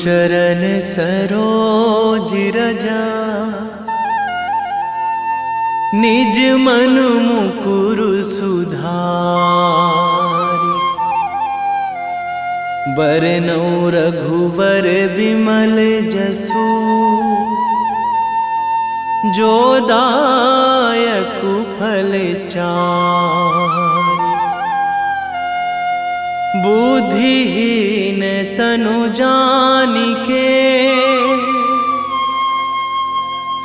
चरण सरोज रजा, निज मन मुकुर सुधारि। बरनौ रघुवर विमल जसु, जो दायक फल चारि। बुद्धिहीन तनु जानिके,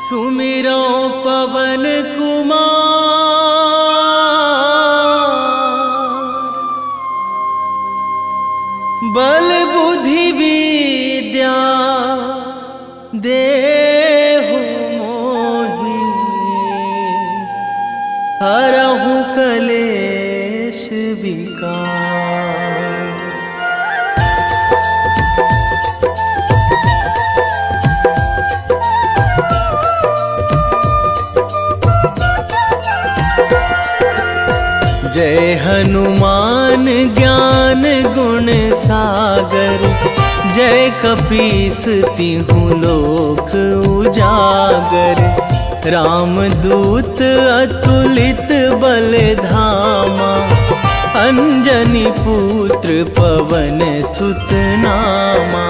सुमिरो पवन कुमार। बल बुद्धि विद्या देहु मोहि, हरहु कलेश विकार। जय हनुमान ज्ञान गुण सागर, जय कपीस तिहु लोक उजागर। रामदूत अतुलित बल धामा, अंजनी पुत्र पवन सुत नामा।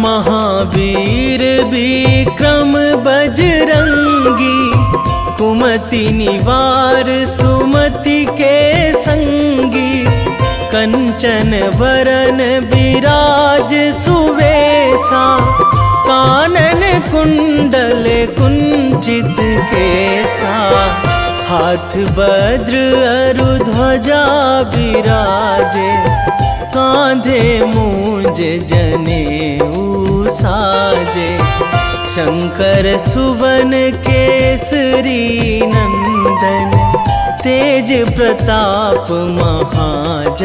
महावीर विक्रम बजरंगी, कुमति निवार सुमति के संगी। कंचन वरन विराज सुवेशा, कानन कुंडल कुंचित केसा। हाथ वज्र अरु ध्वजा विराजे, कांधे मूंज जनेऊ साजे। शंकर सुवन केसरी नंदन, तेज प्रताप महाजगवंदन।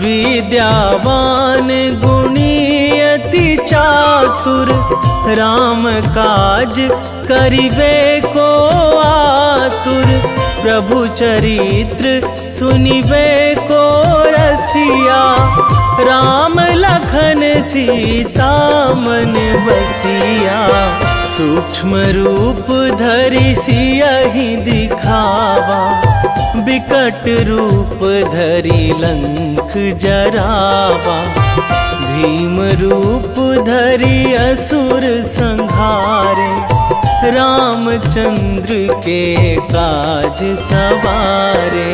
विद्यावान गुणी अति चातुर, राम काज करिबे को आतुर। प्रभु चरित्र सुनिबे को रसिया, राम लखन सीता मन बसिया। सूक्ष्म रूप धरि सियहि दिखावा, बिकट रूप धरि लंक जरावा। भीम रूप धरि असुर संहारे, रामचंद्र के काज सवारे।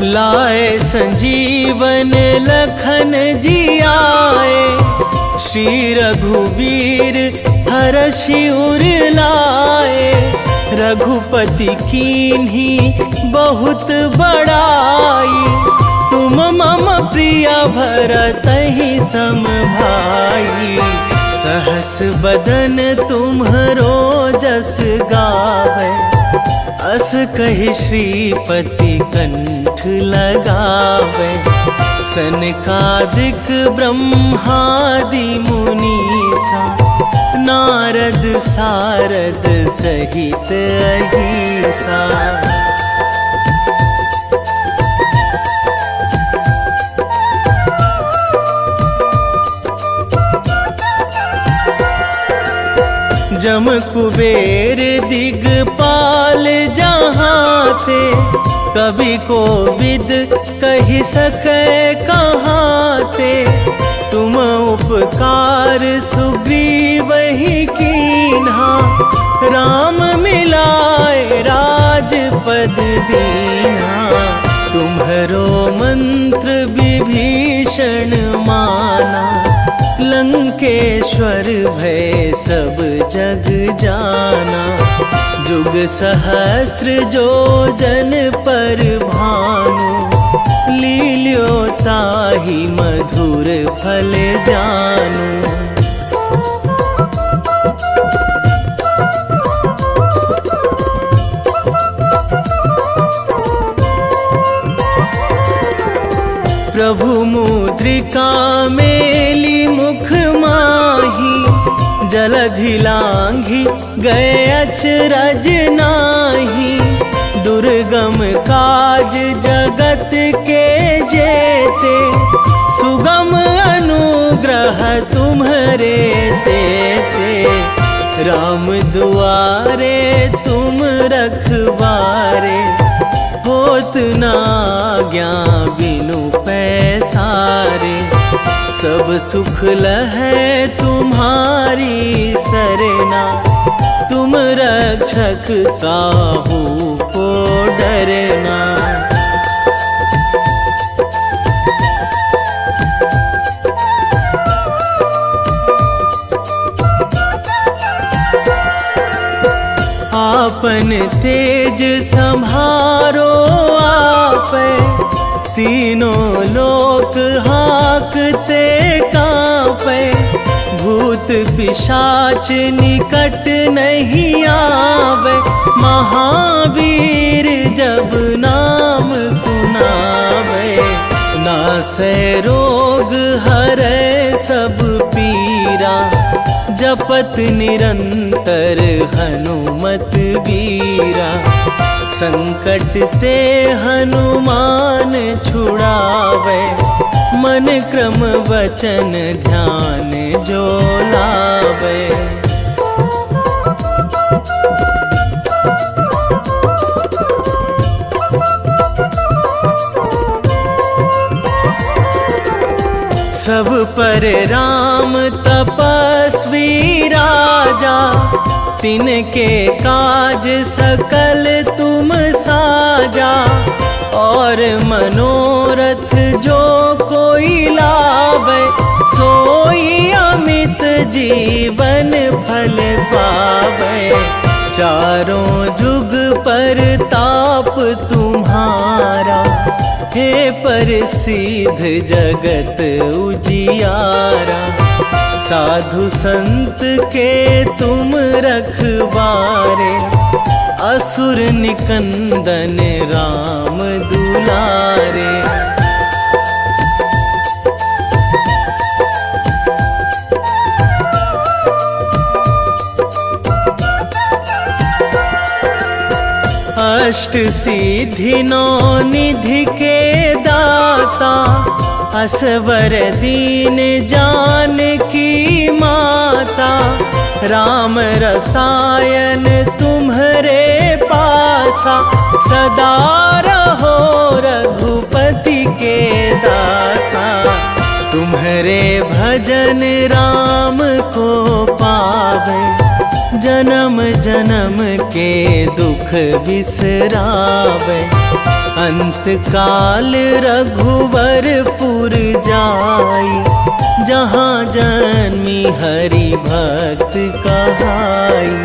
लाए संजीवन लखन जियाए, श्री रघुवीर हरषि उर लाए। रघुपति कीन्ही बहुत बड़ाई, तुम मम प्रिय भरतहि सम भाई। सहस बदन तुम्हरो जस गावै, अस कहि श्रीपति कंठ लगावै। सनकादिक ब्रह्मादि मुनीसा, नारद सारद सहित अहिसा। जम कुबेर दिगपाल जहाँ थे, कवि कोविद कहि सकै कहाँ थे। तुम उपकार सुग्रीवहि कीन्हा, राम मिलाए राजपद दीन्हा। तुम्हरो मंत्र विभीषण माना, लंकेश्वर भय सब जग जाना। जुग सहस्त्र जो जन पर भानु, लील्यो ताहि ताही मधुर फल जानू। प्रभु मुद्रिका मेली मुख माही, जलधि लांघी गए अचरज नाही। दुर्गम काज जगत के जेते, सुगम अनुग्रह तुम्हरे तेते। राम दुआरे तुम रखवारे, होत ना आज्ञा बिनु पैसारे। सब सुख लहै तुम्हारी सरना, तुम रक्षक काहू को डरना। आपन तेज संभारो आपै, तीनों लोक हाँकते कांपै। भूत पिशाच निकट नहीं आवे, महावीर जब नाम सुनावे। नासै रोग हरै सब पीरा, जपत निरंतर हनुमत बीरा। संकट ते हनुमान छुड़ावे, मन क्रम वचन ध्यान जो लावे। सब पर राम तपस्वी राजा, तिनके काज सकल तुम साजा। और मनोरथ जो कोई लावे, सोई अमित जीवन फल पावे। चारों जुग पर ताप तुम्हारा, हे प्रसिद्ध जगत उजियारा। साधु संत के तुम रखवारे, असुर निकंदन राम दुलारे। अष्ट सिद्धि नौ निधि के दाता, असवर दीन जानकी माता। राम रसायन तुम्हरे पासा, सदा रहो रघुपति के दासा। तुम्हरे भजन राम को पावे, जन्म जन्म के दुख बिसरावे। अंत काल रघुवरपुर जाई, जहाँ जन्मी हरि भक्त कहाई।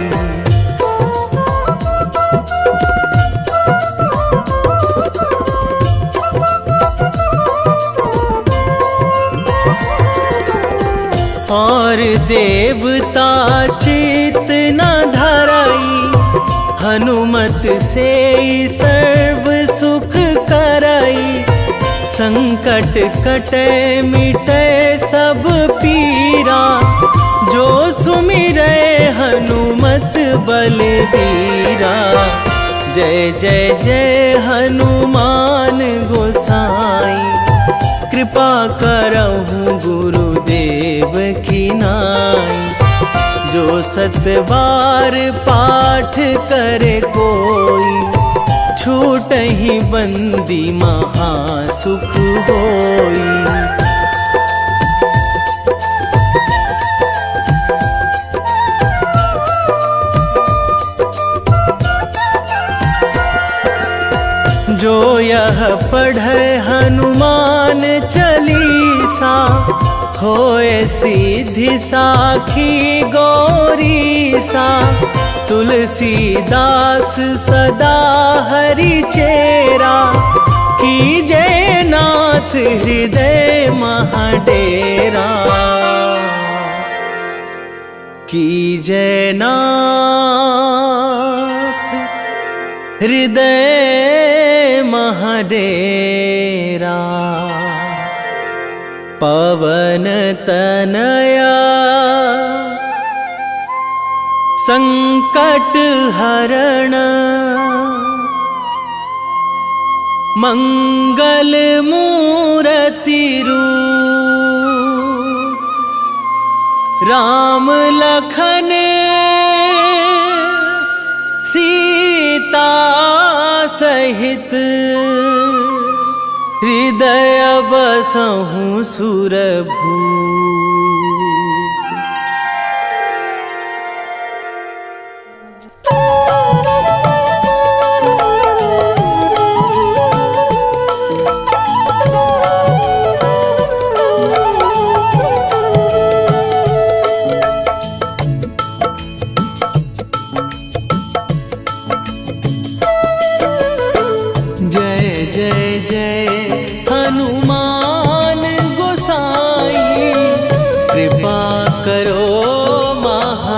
और देवता चित न धराई, हनुमत से सर्व सुख कराई। संकट कटे मिटे सब पीरा, जो सुमिरै हनुमत बलबीरा। जय जय जय हनुमान गोसाई, कृपा करहु गुरुदेव की नाई। जो सतबार पाठ करे कोई, छूटहि बंदी महासुख होई। जो यह पढ़े हनुमान चालीसा, होए सिद्धि साखी गौरीसा। तुलसीदास सदा हरि चेरा, कीजय नाथ हृदय कीजय नाथ हृदय महडेरा। पवन तनया संकट हरण, मंगल मूर्ति रूप। राम लखन सीता सहित, हृदय बसहु सुरभूप। कृपा करो महाराज,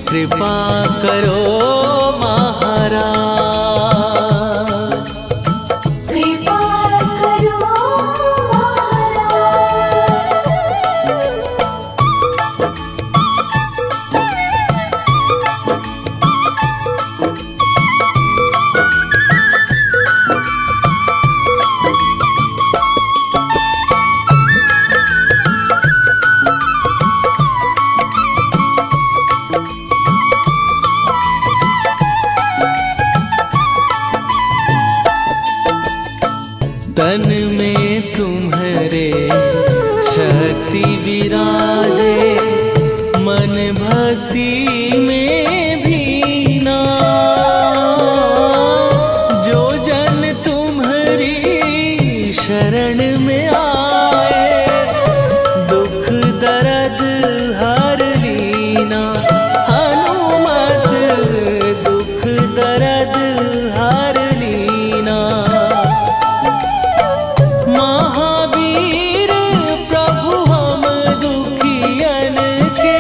कृपा करो तन में तुम्हारे शक्ति विराजे, मन भक्ति में भीना। जो जन तुम्हारी शरण में आए, दुख दर्द हर लीना। हनुमत दुख दर्द हर लीना। महावीर प्रभु हम दुखियन के,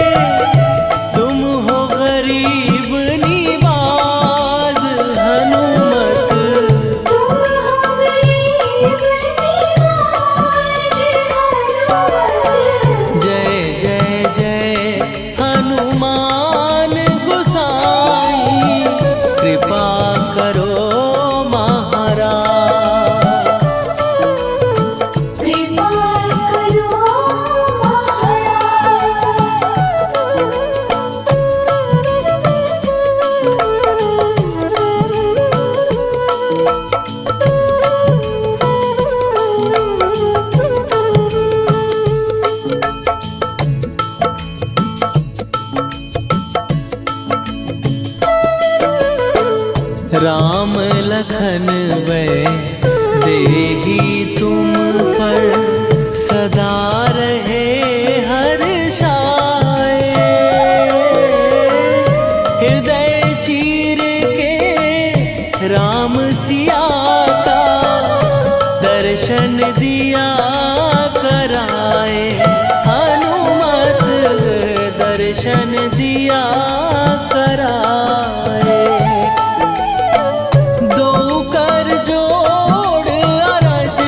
तुम हो गरीब निवाज। हनुमत तुम हो गरीब निवाज। जय जय जय हनुमान गोसाई, कृपा करो महाराज। कृपा करो राम लखन वै देही तुम पर, सदा रहे हर्षाए। हृदय चीर के राम सिया का, दर्शन दिया कराए। हनुमत दर्शन दिया कराए। दो कर जोड़ अरज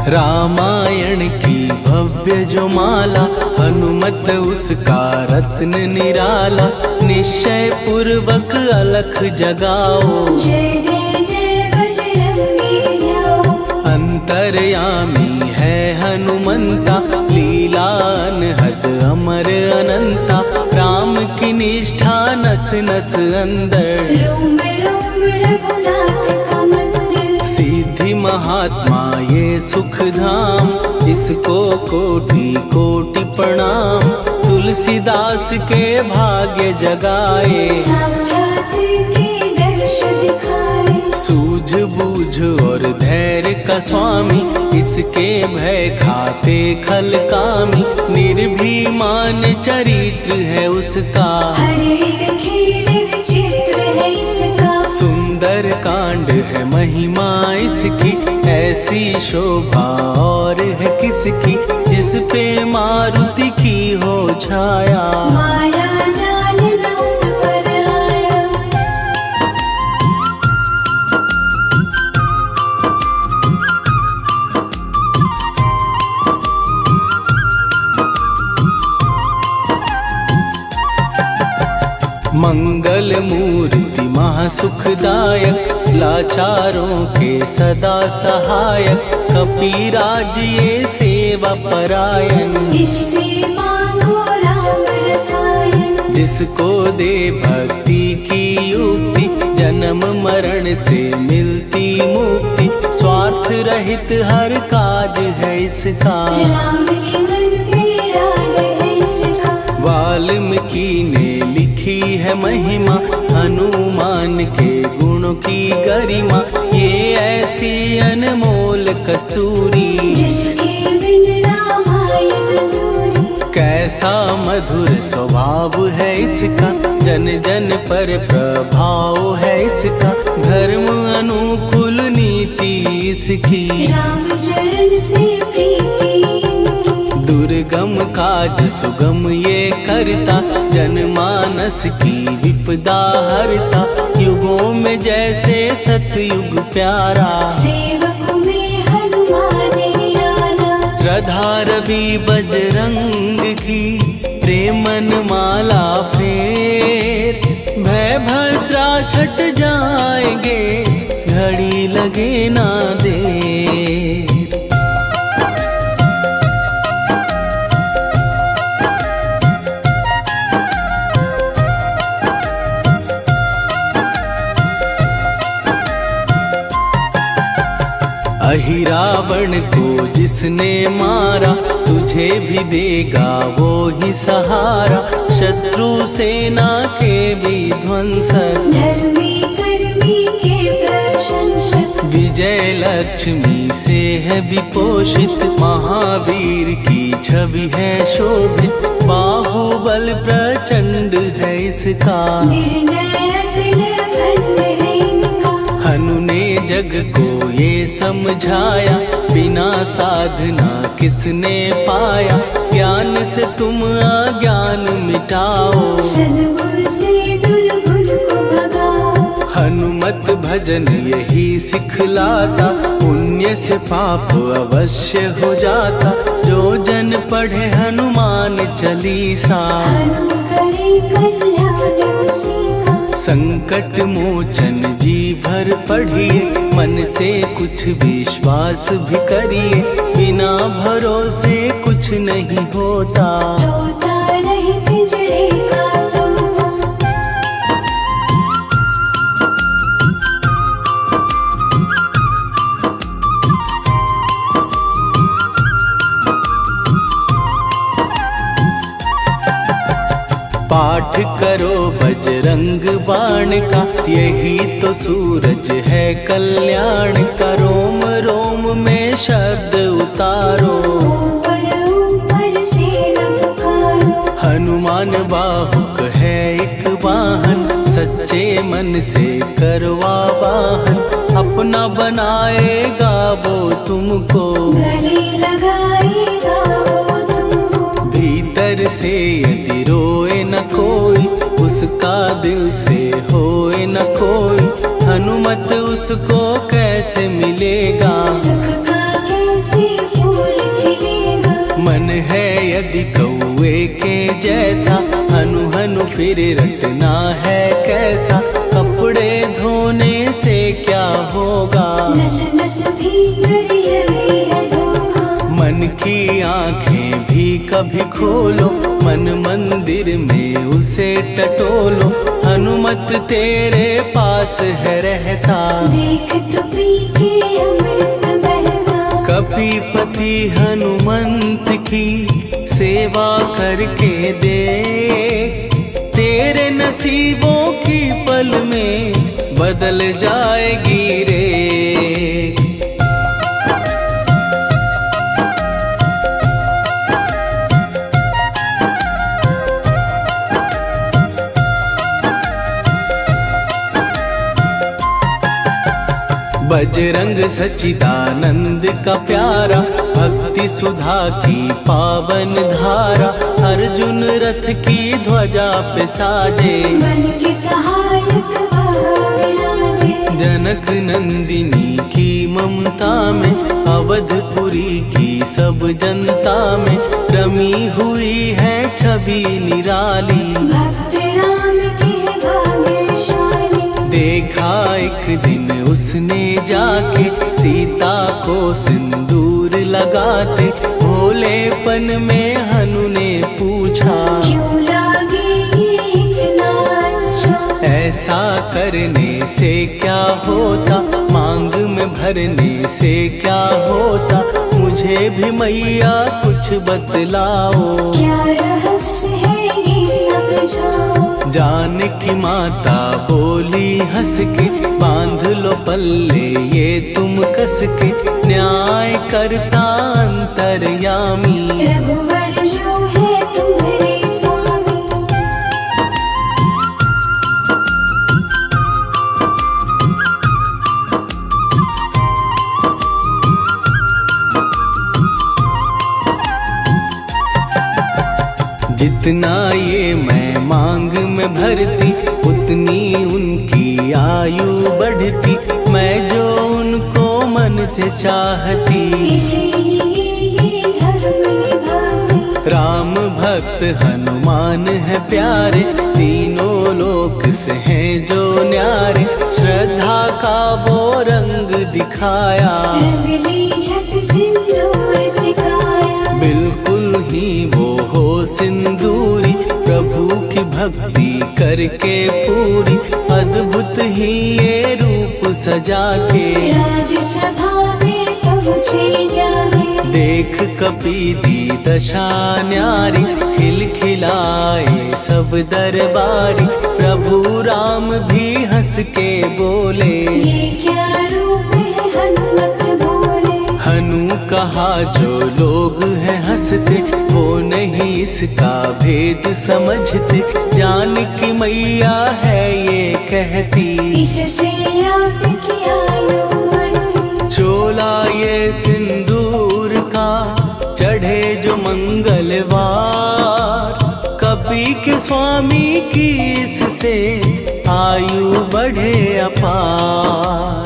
रामायण की भव्य जो माला, हनुमत उसका रत्न निराला। निश्चय पूर्वक अलख जगाओ, जय जय जय बजरंगी ध्याओ। अंतर्यामी है हनुमंता, लीला अनहद अमर अनंता। राम की निष्ठा नस नस अंदर, रोम रोम रघुनाथ का मंदिर। सिद्धि महात्मा ये सुख धाम, इसको कोटि कोटि प्रणाम। तुलसीदास के भाग्य जगाए, साक्षात के दर्श दिखाए। सूझ बूझ और धैर्य का स्वामी, इसके भय खाते खल कामी। निर्भीमान चरित्र है उसका, हर एक खेल विचित्र है इसका। सुंदर कांड है महिमा इसकी। ऐसी शोभा और है किसकी, जिस पे मारुति की हो छाया। माया जाल न उस पर आया। मंगल मूर्ति महासुखदायक, लाचारों के सदा सहायक। कपीराज ये सेवा परायण, इससे मांगो राम रसायन। जिसको दे भक्ति की युक्ति, जन्म मरण से मिलती मुक्ति। स्वार्थ रहित हर काज है इसका, राम के मन में राज है इसका। वाल्मीकि ने लिखी है महिमा, हनुमान के गुणों की गरिमा। ये ऐसी अनमोल कस्तूरी, जिसके बिन रामायण अधूरी। कैसा मधुर स्वभाव है इसका, जन जन पर प्रभाव है इसका। धर्म अनुकूल नीति इसकी, राम चरण से प्रीति इनकी। दुर्गम काज सुगम ये करता, जनमानस की विपदा हरता। युगों में जैसे सतयुग प्यारा, सेवक में हनुमान निराला। श्रद्धा रवि बजरंग की, प्रेमन माला फेर। भय भद्रा छट जाएंगे, घड़ी लगे ना देर। अहिरावण को जिसने मारा, तुझे भी देगा वो ही सहारा। शत्रु सेना के विध्वंसक, धर्मी कर्मी के प्रशंसक। विजय लक्ष्मी से है विपोषित। महावीर की छवि है शोभित, बाहुबल प्रचंड है इसका। निर्णय अखंड है इनका। हनु ने जग को ये समझाया, बिना साधना किसने पाया। ज्ञान से तुम अज्ञान मिटाओ, सद्गुण से दुर्गुण को भगाओ। हनुमत भजन यही सिखलाता, पुण्य से पाप अवश्य हो जाता। जो जन पढ़े हनुमान चालीसा, हनु करे कल्याण उसी का। संकट मोचन जी भर पढ़िए, मन से कुछ विश्वास भी करिए। बिना भरोसे कुछ नहीं होता, तोता रहे पिंजड़े का तोता। पाठ करो बजरंग बाण का, यही तो सूरज है कल्याण का। रोम रोम में शब्द उतारो, ऊपर ऊपर से न पुकारो। हनुमान बाहुक है एक वाहन, सच्चे मन से करवा वाहन। अपना बनाएगा वो तुमको, गले लगाएगा वो तुमको। भीतर से यदि रोए न कोई, उसका दिल से होए न कोई। हनुमत उसको कैसे मिलेगा, सुख का कैसे फिर रटना है कैसा, कपड़े धोने से क्या होगा। नस नस भीतर यही है धोखा। मन की आंखें भी कभी खोलो, मन मंदिर में उसे टटोलो। हनुमत तेरे पास है रहता, देख तो पी के अमृत बहता। कपीपति हनुमंत की सेवा करके दे, तेरे नसीबों की पल में बदल जाएगी रे। बजरंग सच्चिदानंद का प्यारा, भक्ति सुधा की पावन धारा। अर्जुन रथ की ध्वजा पे साजे, बन के सहायक वहाँ विराजे। जनक नंदिनी की ममता में, अवधपुरी की सब जनता में रमी हुई है छवि निराली। भक्त राम के भाग्यशाली, देखा एक दिन उसने जाके सीता को सिंदूर लगाते। भोलेपन में हनु ने पूछा, क्यों लागे ये इतना अच्छा। ऐसा करने से क्या होता, मांग में भरने से क्या होता। मुझे भी मैया कुछ बतलाओ, क्या रहस्य है ये समझाओ। जानकी माता बोली हंस के, बांध लो पल्ले ये तुम कस के। न्याय करता अंतर्यामी, रघुवर जो है तुम्हारे स्वामी। जितना ये मैं मांग में भरती, उतनी उनकी आयु बढ़ती। मैं जो उनको मन से चाहती, इसीलिए ये धर्म निभाती। राम भक्त हनुमान है प्यारे, तीनों लोक से हैं जो न्यारे। श्रद्धा का वो रंग दिखाया, रंगली झट सिंदूर सिखाया। बिल्कुल ही वो हो सिंदूरी, प्रभु की भक्ति करके पूरी। अद्भुत ही ये रूप सजा के, राजसभा में पहुँचे जाके। देख कपीदी दशा न्यारी, खिलखिलाए सब दरबारी। प्रभु राम भी हंस के बोले, ये क्या रूप है हनुमत बोले। हनु कहा जो लोग हैं हंसते, वो नहीं इसका भेद समझते। जानकी मैया है ये कहती, इससे आपकी आयु बढ़ती। चोला ये सिंदूर का चढ़े जो मंगलवार। कपी के स्वामी की इससे आयु बढ़े अपार।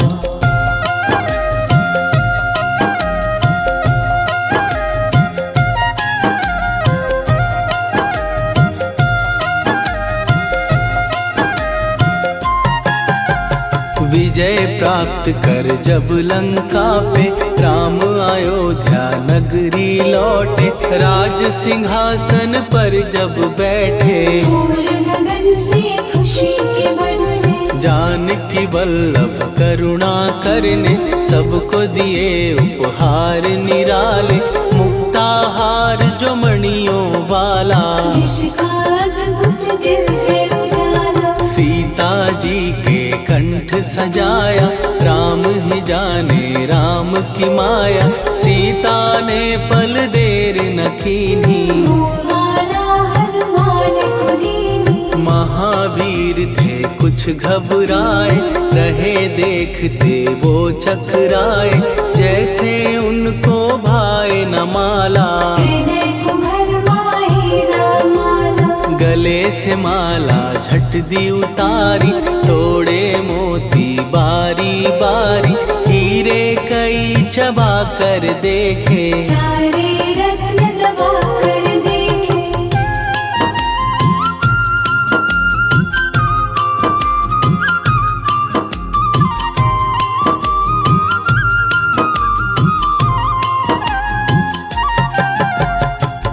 विजय प्राप्त कर जब लंका पे, राम अयोध्या नगरी लौटे। राज सिंहासन पर जब बैठे, फूल गगन से खुशी के बरसे। जानकी वल्लभ करुणा करने, सबको दिए उपहार निराले। मुक्ताहार जो मणियों वाला, जिसका अद्भुत दिव्य उजाला। सीता जी के कंठ सजाया। राम ही जाने राम की माया, सीता ने पल देर न कीन्ही। वो माला हनुमान को दीनी। महावीर थे कुछ घबराए, रहे देखते वो चकराए। जैसे उनको भाए न माला, हृदय को भरमाए न माला। गले से माला झट दी उतारी। तोड़े मोती बारी बारी, हीरे कई चबा कर देखे। सारे रत्न दबा कर देखे।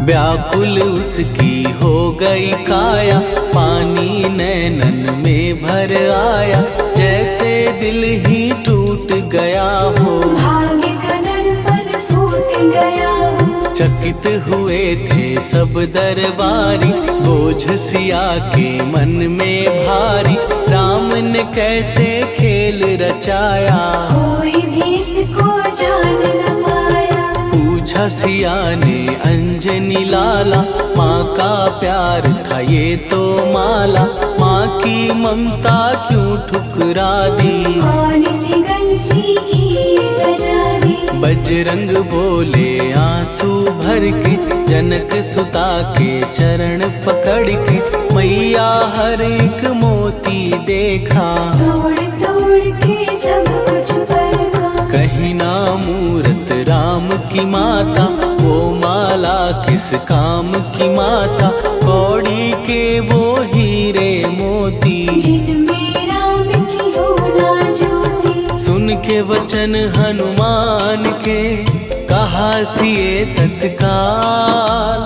व्याकुल उसकी हो गई काया, पानी नैनन में भर आया, जैसे दिल ही टूट गया हो। भाग्य का दर्पण फूट गया हो। चकित हुए थे सब दरबारी, बोझ सिया के मन में भारी, राम ने कैसे खेल रचाया, कोई भी इसको जान न पाया। पूछा सिया ने अंजनी लाला, माँ का प्यार था ये तो माला, माँ की ममता क्यों ठुकरा दी, कौन सी गलती की सजा दी। बजरंग बोले आंसू भर के, जनक सुता के चरण पकड़ के, मैया हर एक मोती देखा, तोड़ तोड़ के सब कुछ परखा। कहीं ना मूरत राम की माता, वो माला किस काम की माता, कौड़ी के वो हीरे मोती, जिनमें राम की हो ना ज्योति। सुन के वचन हनुमान के, कहा सिए तत्काल,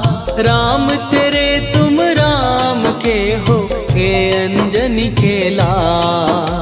राम तेरे तुम राम के हो, के अंजनी के लाल।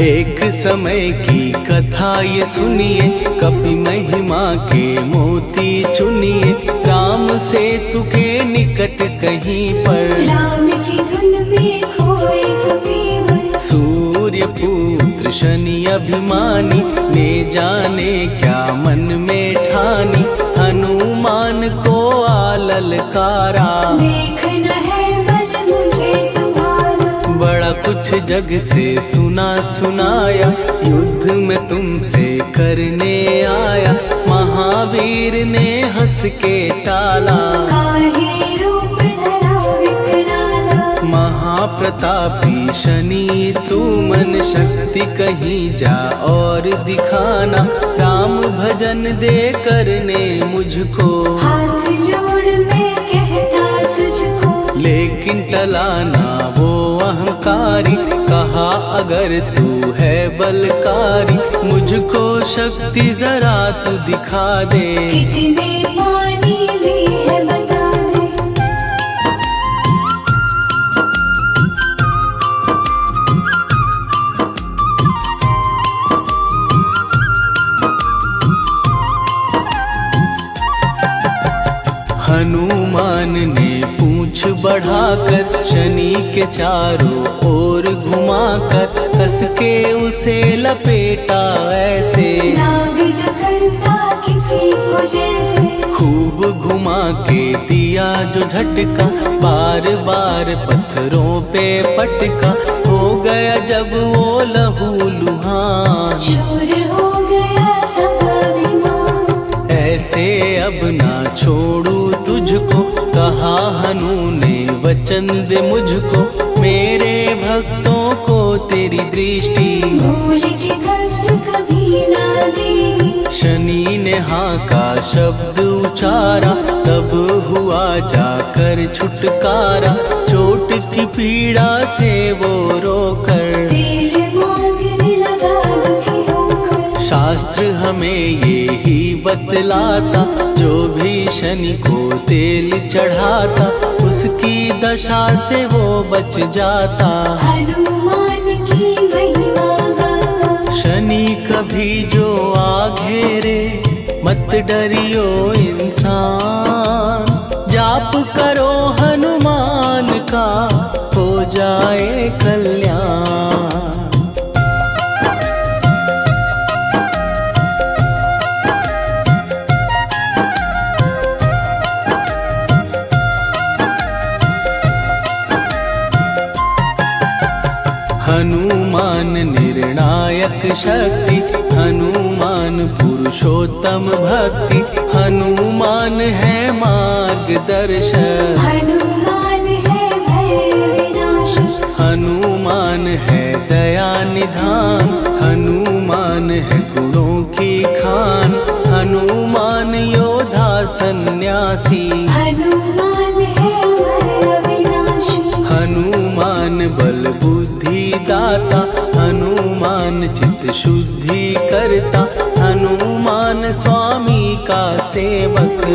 एक समय की कथा ये सुनिए, कपि महिमा के मोती चुनिए, राम सेतु के निकट कहीं पर, राम की धुन में खोए कबीर। सूर्य पुत्र शनि अभिमानी, ने जाने क्या मन में ठानी, हनुमान को आललकारा, देखना है बल मुझे तुम्हारा। बड़ा कुछ जग से सुना सुनाया, युद्ध में तुमसे करने आया, महावीर ने हंस के टाला, काहे रूप धरा विकराला। महाप्रतापी शनि तू मन शक्ति कहीं जा और दिखाना, राम भजन दे करने मुझको, हाथ जोड़ मैं कहता तुझको। लेकिन टलाना वो अहंकारी, कहा अगर तू है बलकारी, मुझको शक्ति जरा तू दिखा दे, कितने पानी भी है बता दे। हनुमान ने पूंछ बढ़ाकर, शनि के चारों ओर घुमाकर, कस के उसे लपेटा ऐसे, नाग जो करता किसी को जैसे। खूब घुमा के दिया जो झटका, बार बार पत्थरों पे पटका, हो गया जब वो लहू लुहान, शूर हो गया सब अभिमान। ऐसे अब ना छोड़ू तुझको, कहा हनु ने वचन दे मुझको, मेरे भक्तों को तेरी दृष्टि, भूल के कष्ट कभी ना देगी। शनि ने हाँ का शब्द उचारा, तब हुआ जाकर छुटकारा, चोट की पीड़ा से वो रोकर, तेल मांगने लगा दुखी होकर। शास्त्र हमें ये ही बतलाता, जो भी शनि को तेल चढ़ाता, उसकी दशा से वो बच जाता, हनुमान की महिमा गाता। शनि कभी जो आ घेरे, मत डरियो इंसान, जाप करो हनुमान का, हो जाए कल्याण। हनुमान निर्णायक शक्ति, हनुमान पुरुषोत्तम भक्ति, हनुमान है मार्गदर्शक, हनुमान है भय विनाशक। हनुमान है दया निधान, हनुमान है गुणों की खान, हनुमान योद्धा सन्यासी, हनुमान है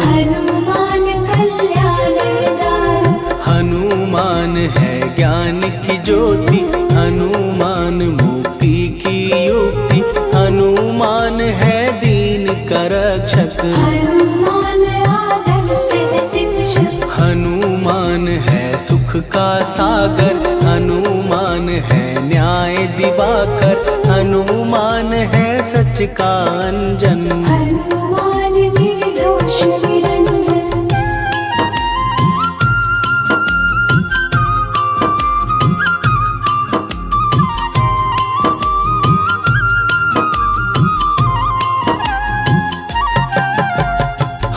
हनुमान कल्याणदार। हनुमान है ज्ञान की ज्योति, हनुमान मुक्ति की युक्ति, हनुमान है दीन का रक्षक। हनुमान आदर्श शिक्षक। हनुमान है सुख का सागर, हनुमान है न्याय दिवाकर, हनुमान है सच का अंजन। हनुमान निर्दोष निरंजन।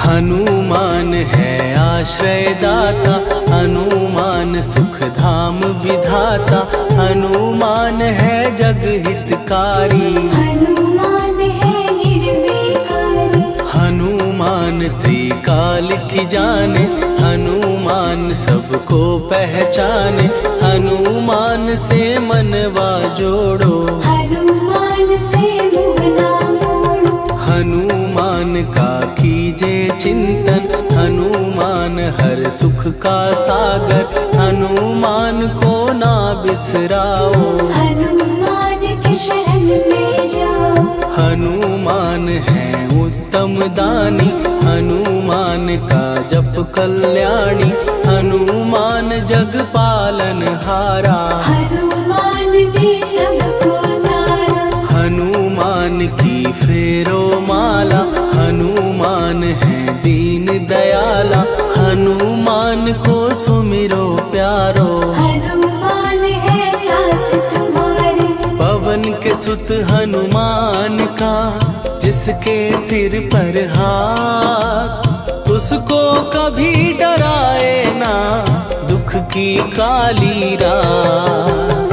हनुमान है आश्रय दाता, हनुमान सुख धाम विधाता, हनुमान है जग हितकारी। हनुमान है निर्विकारी। हनुमान त्रिकाल की जाने, हनुमान सबको पहचाने, हनुमान से मनवा जोड़ो। हनुमान से मुँह ना मोड़ो। हनुमान का कीजे चिंतन, हनुमान हर सुख का सागर, हनुमान को ना बिसराओ। हनुमान के शरण में जाओ। हनुमान है उत्तम दानी, हनुमान का जप कल्याणी, हनुमान जग पालन हारा। हनुमान ने सबको तारा। हनुमान की फेरो माला, हनुमान है दीन दयाला, हनुमान को सुमिरो प्यारो। हनुमान है साथ तुम्हारे। पवन के सुत हनुमान का, जिसके सिर पर हाथ, उसको कभी डराए ना दुख की काली रात।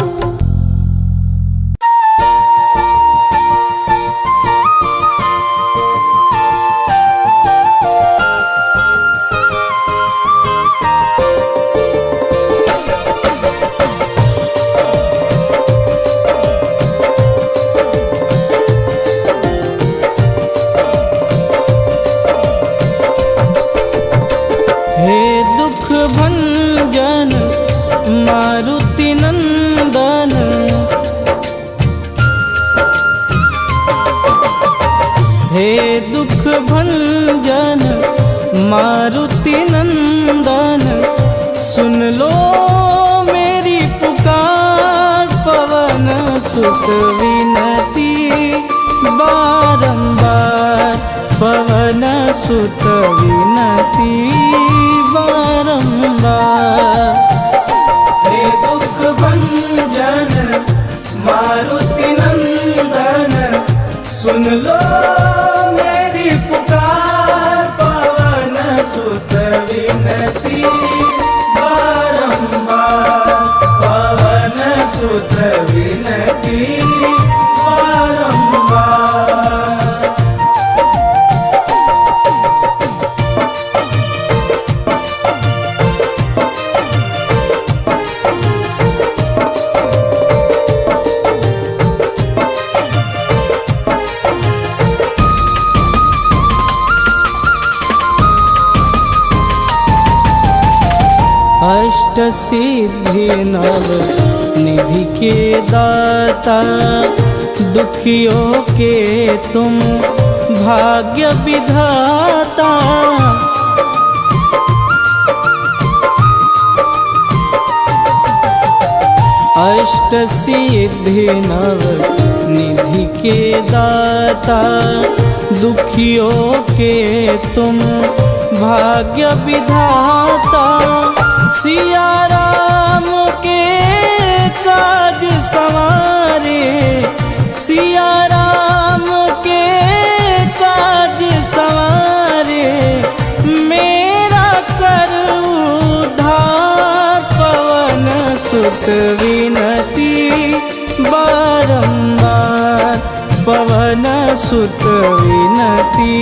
हे दुख भंजन मारुति नंदन, हे दुख भंजन मारुति नंदन, सुन लो मेरी पुकार। पवन सुत विनती बारंबार, पवन सुत विनती बारंबार। हे दुख भंजन मारुति नंदन, सुन लो मेरी पुकार। पवन सुत विनती बारंबार, पवन सुत विनती बारंबार। अष्ट सिद्धि नव निधि के दाता, दुखियों के तुम भाग्य विधाता। अष्ट सिद्धि नव निधि के दाता, दुखियों के तुम भाग्य विधाता। सिया राम के काज सवारे, सिया राम के काज सवारे, मेरा कर उद्धार। पवन सुत विनती बारंबार, पवन सुत विनती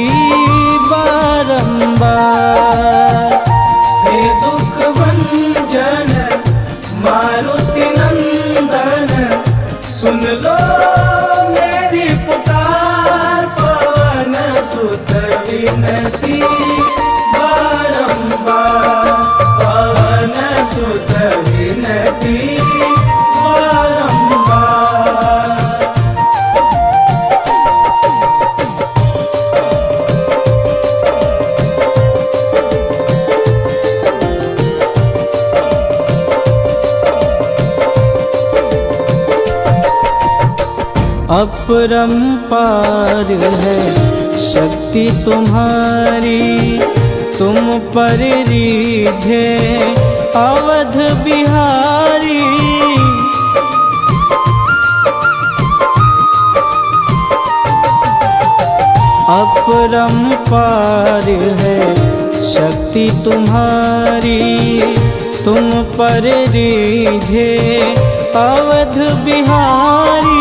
बारंबार। हे दुख भंजन मारुति नंदन, सुन लो मेरी पुकार। पवन सुत विनती अपरंपार है शक्ति तुम्हारी, तुम पर रीझे अवध बिहारी। अपरंपार है शक्ति तुम्हारी, तुम पर रीझे अवध बिहारी।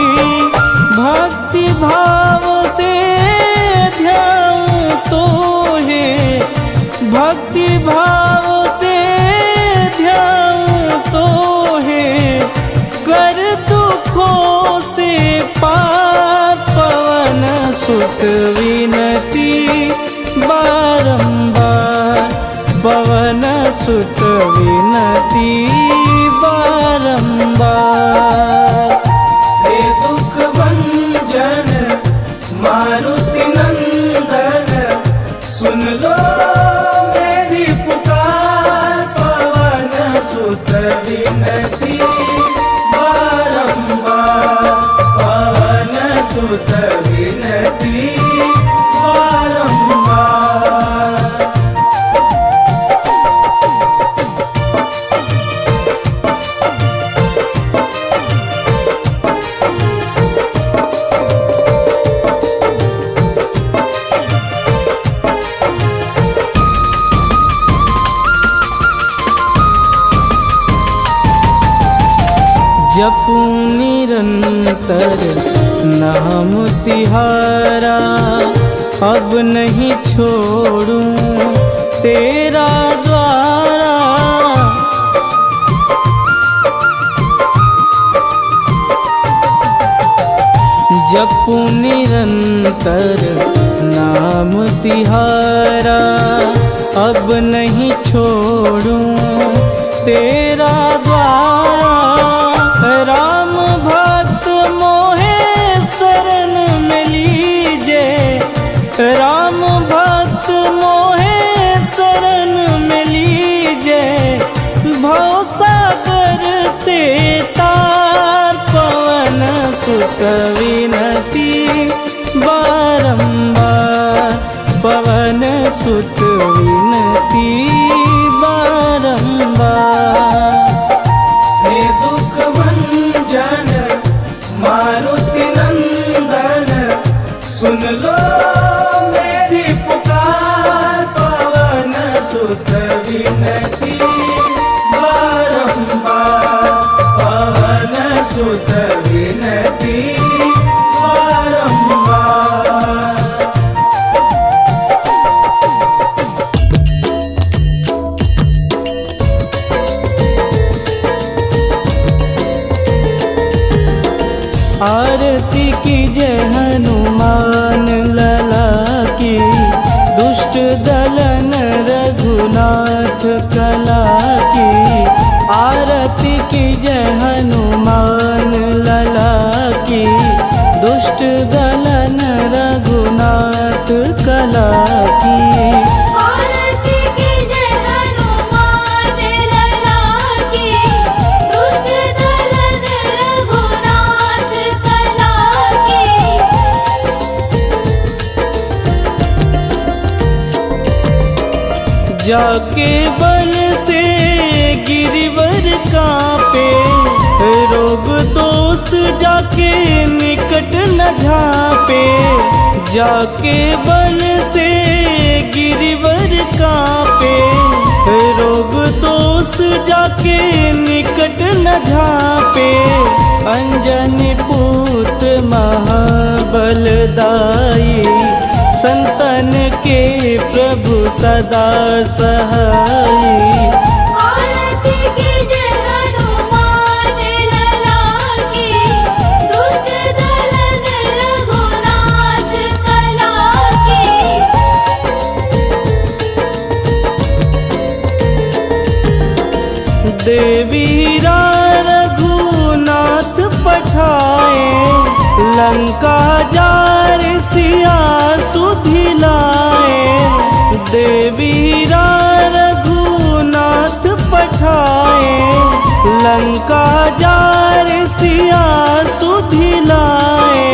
भक्ति भाव से ध्याऊं तो है, भक्ति भाव से ध्याऊं तो है, कर दुखों से पार पवन सुत विनती बारंबार, पवन सुत विनती बारंबार। हे दुख भंजन मारुति नंदन, सुन लो मेरी पुकार, पवन सुत विनती बारंबार, पवन सुत विनती बारंबार। जपूं निरंतर नाम तिहारा, अब नहीं छोड़ूं तेरा द्वारा। जपूं निरंतर नाम तिहारा, अब नहीं छोड़ूं तेरा द्वारा। राम भक्त मोहे शरण में लीजे, राम भक्त मोहे शरण में लीजे। भवसागर से तार पवन सुत विनती बारंबार, पवन सुत विनती बारंबार। हे दुख भंजन मारुति नंदन, सुन लो मेरी पुकार, पवन सुत विनती बारंबार, पवन सुत विनती बारंबार। आरती की जय हनुमान लला की, दुष्ट दलन रघुनाथ कला की। आरती की जय हनुमान लला की, दुष्ट दलन रघुनाथ कला की। आरती की जय हनुमान लला की, दुष्ट दलन रघुनाथ कला की। जाके बल से गिरिवर कांपे, रोग दोष जाके निकट न झांपे। जाके बल से गिरिवर कांपे, रोग दोष जाके निकट न झांपे। अंजनी पुत्र महाबलदाई, संतन के प्रभु सदा सहाई। आरती की जय हनुमान लला की, दुष्ट दलन रघुनाथ कला की। देवीरा रघुनाथ पठाए, लंका जार सिया सुधिलाए। देवीरा रघुनाथ पठाए, लंका जार सिया सुधिलाए।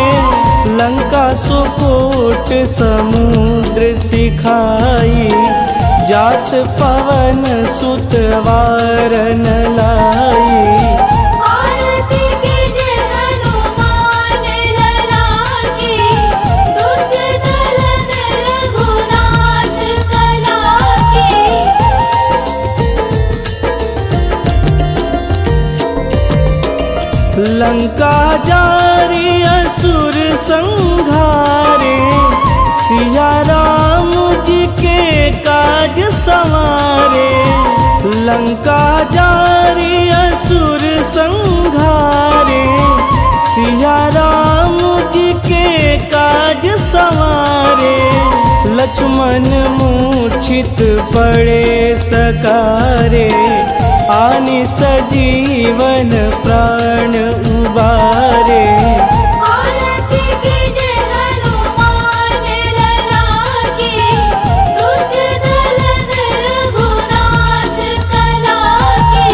सुकूट समुद्र सिखाई, जात पवन सुत वारन लाई। आरती कीजे हनुमान लला की, दुष्ट दलन रघुनाथ कला की। लंका जारी असुर संहारे, सिया राम जी के काज संवारे। लंका जारी असुर संहारे, सिया राम जी के काज संवारे। लक्ष्मण मूर्छित पड़े सकारे, आनि सजीवन प्राण उबारे। आरती कीजे हनुमान लला की, दुष्ट दलन रघुनाथ कला की।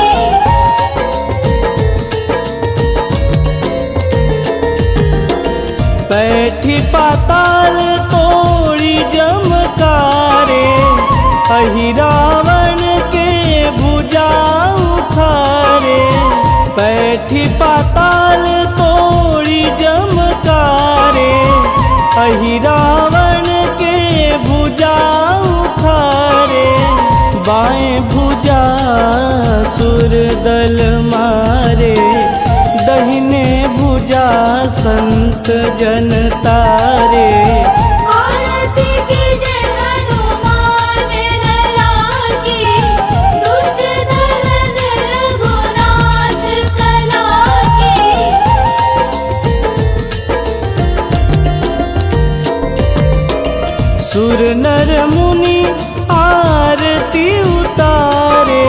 बैठी पाताल तोड़ी जमकारे, अहि रावण के भुजा उखारे। बैठी पाताल तोड़ी जमकारे, अहि रावण के भुजा उखारे। बाएं भुजा सुर दल मारे, दहिने भुजा संत जन तारे। आरती कीजे हनुमान लला की, दुष्ट दलन रघुनाथ कला की। सुर नर मुनि आरती उतारे,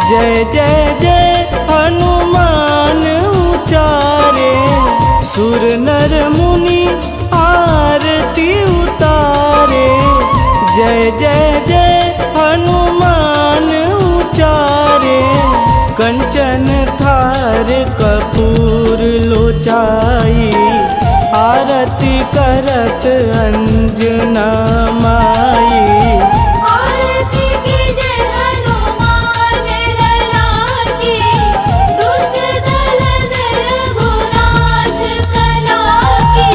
जय जय जय हनुमान उचारे। सुर नर मुनि आरती उतारे, जय जय जय हनुमान उचारे। कंचन थार कपूर लोचाई, आरती करत अंजना माई। आरती कीजे हनुमान लला की, दुष्ट दलन रघुनाथ कला की।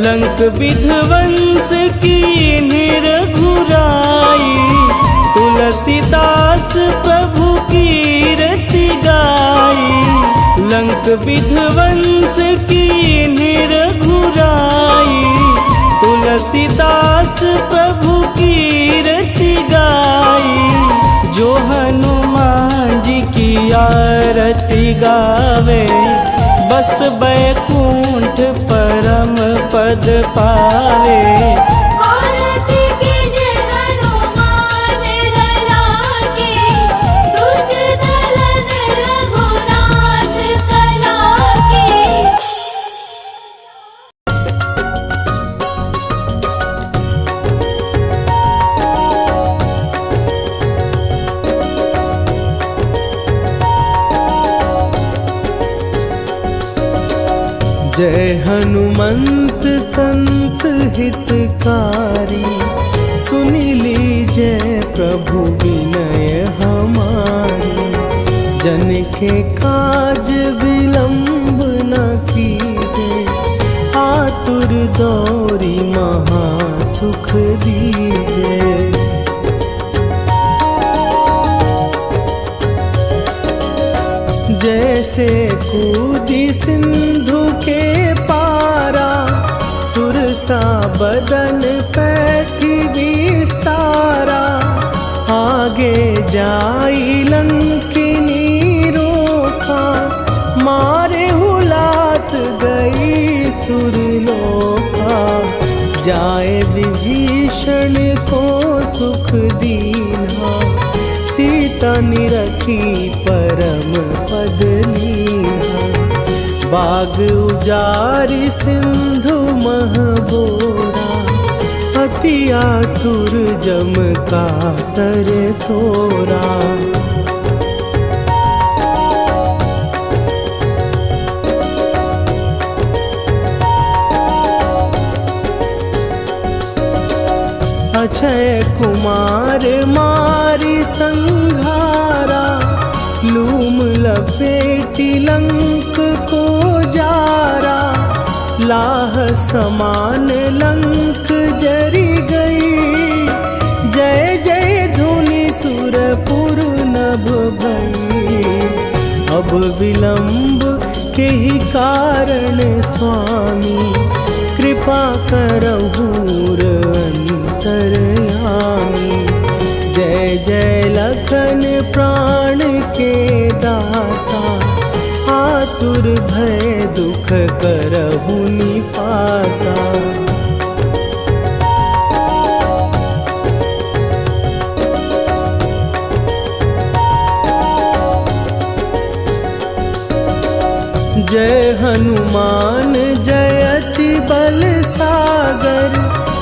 लंक विध्वंस की निरघुराई, तुलसीदास प्रभु कीरति गाई। लंक विध्वंस की निरघुराई, तुलसीदास प्रभु कीरति गाई। जो हनुमान जी की आरती गावे, बस बैकुंठ परम पद पावे। आरती कीजे हनुमान लला की, दुष्ट दलन रघुनाथ कला की। जय हनुमंत संत हितकारी, सुनी लीजय प्रभु विनय हमारी। जन के काज विलंब न कीजे, आतुर दौरी महा सुख दीजे। जैसे कूदी सिंधु के पारा, सुरसा बदन पैठी विस्तारा। आगे जाई लंकिनी रोका, मारे हुलात गई सुरलोका। जाए विभीषण को सुख दीना, सीता निरखी परम पद लीना। बाग उजारि सिंधु महबोरा, अति आतुर जम कातर तोरा। अक्षय कुमार मारी संघारा, लूम लपेटी लंक को जारा, लाह समान लंक जरी गई। जय जय धुनि सुरपुर नभ भई, अब विलंब के ही कारण स्वामी, कृपा करहु अंतरयामी। जय जय लखन प्राण के दाता, आतुर भय दुख करहु निपाता। जय हनुमान जयति बल सागर,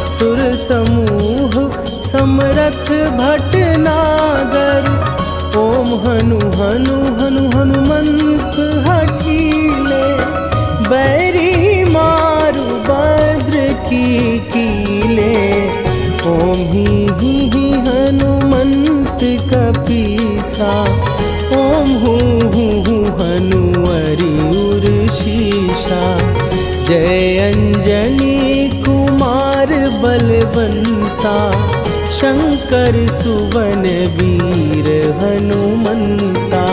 सुर समूह समरथ भटनागर। ओम हनु हनु हनु हनुमंत हठीले, बैरी मारु भद्र की कीले। ओम ही हनुमंत कपीसा, ओम हूँ हनुवरि उर्शीषा। जय अंजनी कुमार बलवंता, शंकर सुवन वीर हनुमंता।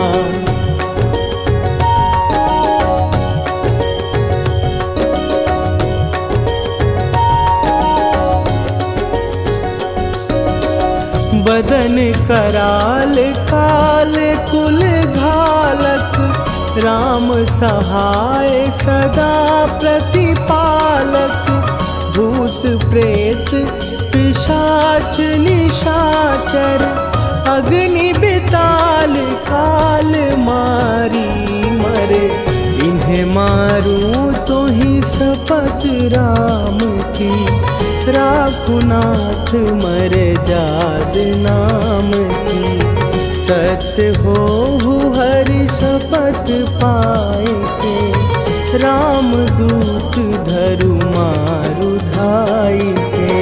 बदन कराल काल कुल घालक, राम सहाय सदा प्रतिपालक। भूत प्रेत पिशाच निशाचर, अग्नि बिताल काल मारी मरे। इन्हें मारूं तो ही शपथ राम की, राखुनाथ मरे जाद नाम की। सत्य हो हरि शपथ पाए के, राम दूत धरु मारु धाई के।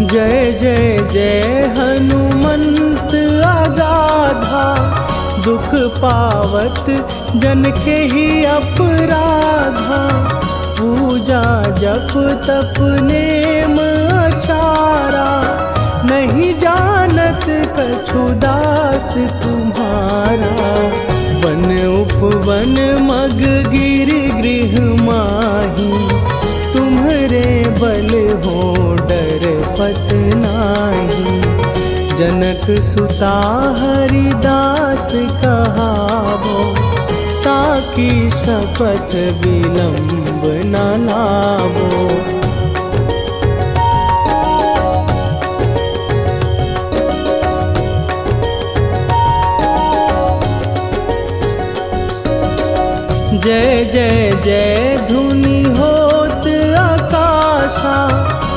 जय जय जय हनुमंत अगाधा, दुख पावत जन के ही अपराधा। पूजा जप तप नेम आचारा, नहीं जानत कछु दास तुम्हारा। वन उपवन मग गिर गृह माही, तुम्हरे बल हो डर पत नाही। जनक सुता हरिदास कहावो, ताकि शपथ विलंब न लावो। जय जय जय धुनि होत आकाशा,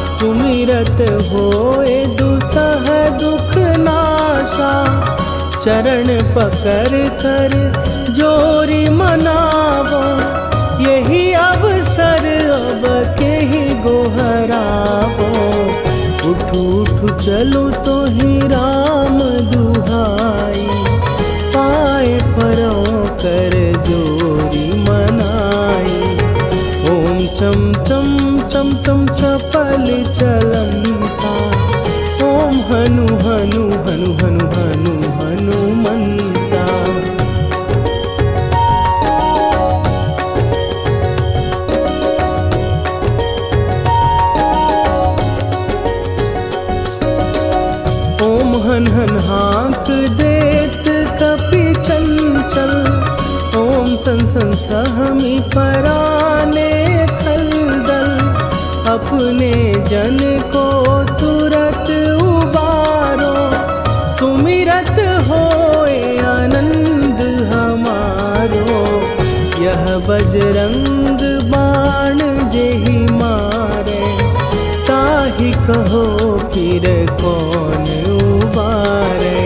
सुमिरत होए दुसह दुख नाशा। चरण पकड़ कर जोरी मनावो, यही अवसर अब के ही गोहरावो। उठू उठू चलो तो ही राम दुहाई, पाए परों कर जोरी मनाई। ओम चम चम चम चम चपल चलंता, ओम हनु हनु हनु हनु हनु हनुमंता। ओम हन हन हाँक देत कपि चंचल, ओम सन सन सहमी पराने खलदल। अपने जन को तुरत उबारो, सुमिरत होए आनंद हमारो। यह बजरंग बाण जेहि मारे, ताहि कहो फिर कौन उबारे।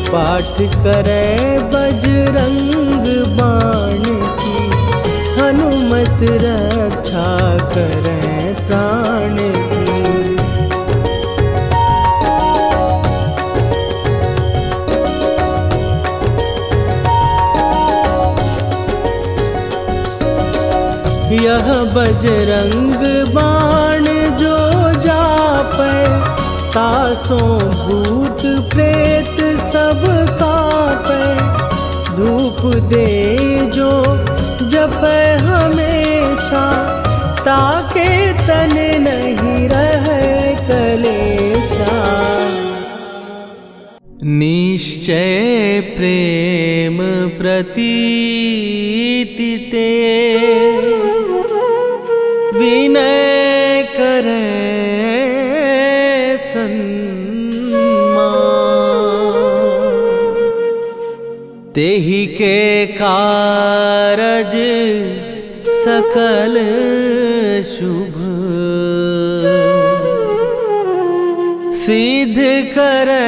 पाठ पाठ करे बजरंग बाण की, हनुमत रक्षा करे प्राण की। यह बजरंग बाण जो जापै, तासों भूत प्रेत सब कापै। धूप दे जो जपै हमेशा, ताके तन नहीं रहे कलेशा। निश्चय प्रेम प्रतीति ते, विनय करे सन्मान। तेहि के कारज सकल शुभ, सिद्ध करे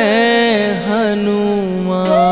हनुमान।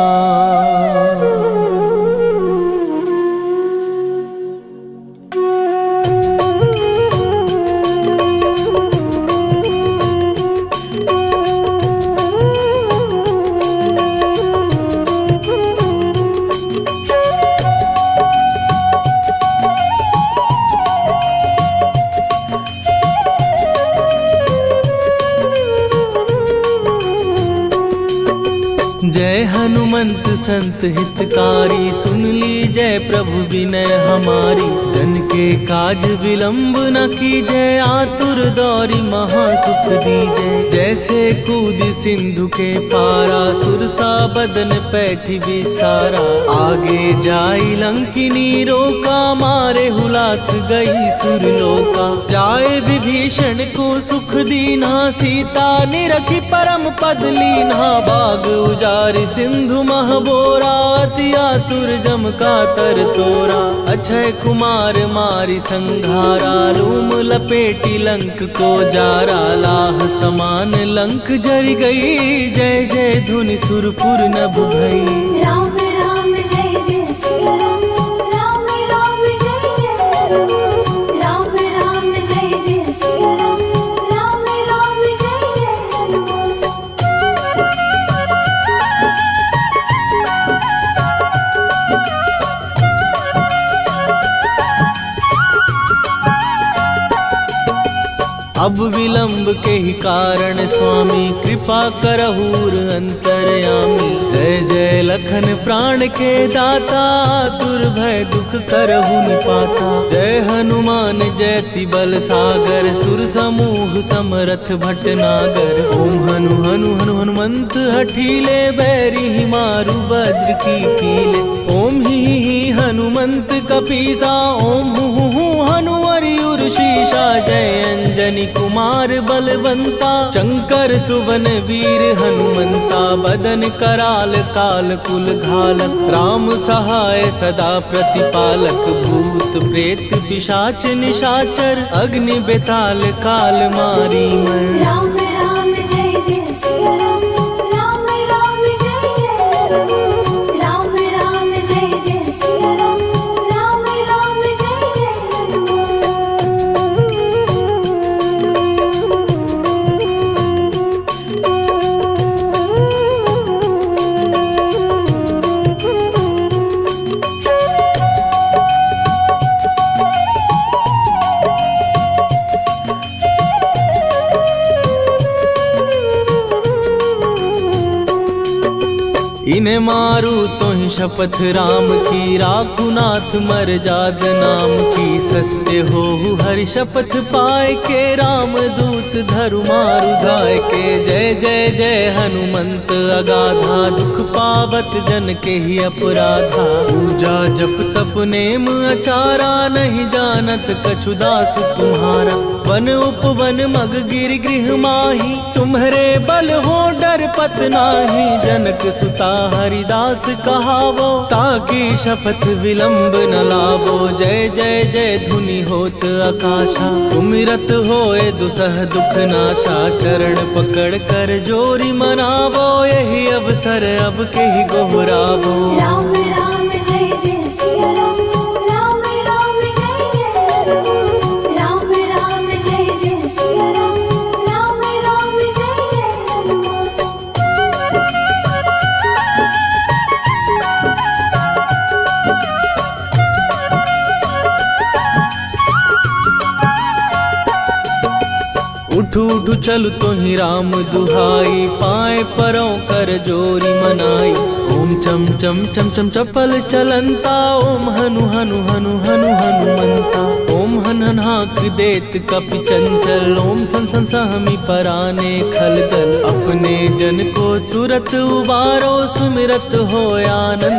जय हनुमंत संत हितकारी, सुन लीजय प्रभु विनय हमारी। जन के काज विलंब न कीजय, आतुर दौरी महासुख दीजय। जैसे कूद सिंधु के पारा, सुरसा बदन पैठी विस्तारा। आगे जाई लंकिनी रोका, मारे हुलाक गई सुरलोका। जाए विभीषण को सुख दीना, सीता निरखी परम पद लीना। बाग उजारि सिंधु महबोरा, अति आतुर जम का तर तोरा। अक्षय कुमार मारी संघारा, लूम लपेटी लंक को जारा। लाह समान लंक जर गई, जय जय धुनि सुरपुर नभ भई। राम राम जय जय श्री राम, राम राम जय जय राम। राम राम जय जय श्री राम, राम राम जय जय हनुमान। अब विलंब के ही कारण स्वामी, कृपा करहूर अंतरयामी। जय जय लखन प्राण के दाता, दुर्भय दुख करहु निपाता। जय हनुमान जयति बल सागर, सुर समूह समरथ भटनागर। ओम हनु हनु हनु हनुमंत हठीले, बैरी मारु वज्र की कीले। ओम ही हनुमंत कपीसा, ओम हु हनुमरि उर्शीषा। जय अंजनी कुमार बलवंता, शंकर सुवन वीर हनुमंता। बदन कराल काल कुल घालक, राम सहाय सदा प्रतिपालक। भूत प्रेत पिशाच निशाचर, अग्नि बेताल काल मारी मैं। राम राम जय जय श्री राम, राम राम जय जय राम। राम राम जय जय श्री राम, राम राम जय जय हनुमान। इन्हें मारू तो ही शपथ राम की, राखू नाथ मर जाद नाम की। सत्य हो हरि शपथ पाए के, राम दूत धरु मारु धाय के। जय जय जय हनुमंत अगाधा, दुख पावत जन के ही अपराधा। पूजा जप तप नेम अचारा, नहीं जानत कछु दास तुम्हारा। वन उपवन मग गिर गृह माही, तुम्हारे बल हो डर पत नाही। जनक सुता हरिदास कहावो, ताकि शपथ विलंब न लावो। जय जय जय धुनि होत आकाशा, सुमिरत होए दुसह दुख नाशा। चरण पकड़ कर जोरी मनावो, यही अवसर अब के ही गोहराबो। राम राम जय जय सिया राम, राम राम जय जय राम, राम राम जय जय सिया राम, राम राम जय जय राम। उठू उठू चलु तो ही राम दुहाई, पाए परों कर जोरी मनाई। ओम चम चम चम चम चपल चलंता, ओम हनु हनु हनु हनु हनुमंता। ओम हन हन हाक देत कपि चंचल, ओम सन सन सहमी पराने खलदल। अपने जन को तुरत उबारो, सुमिरत हो आनंद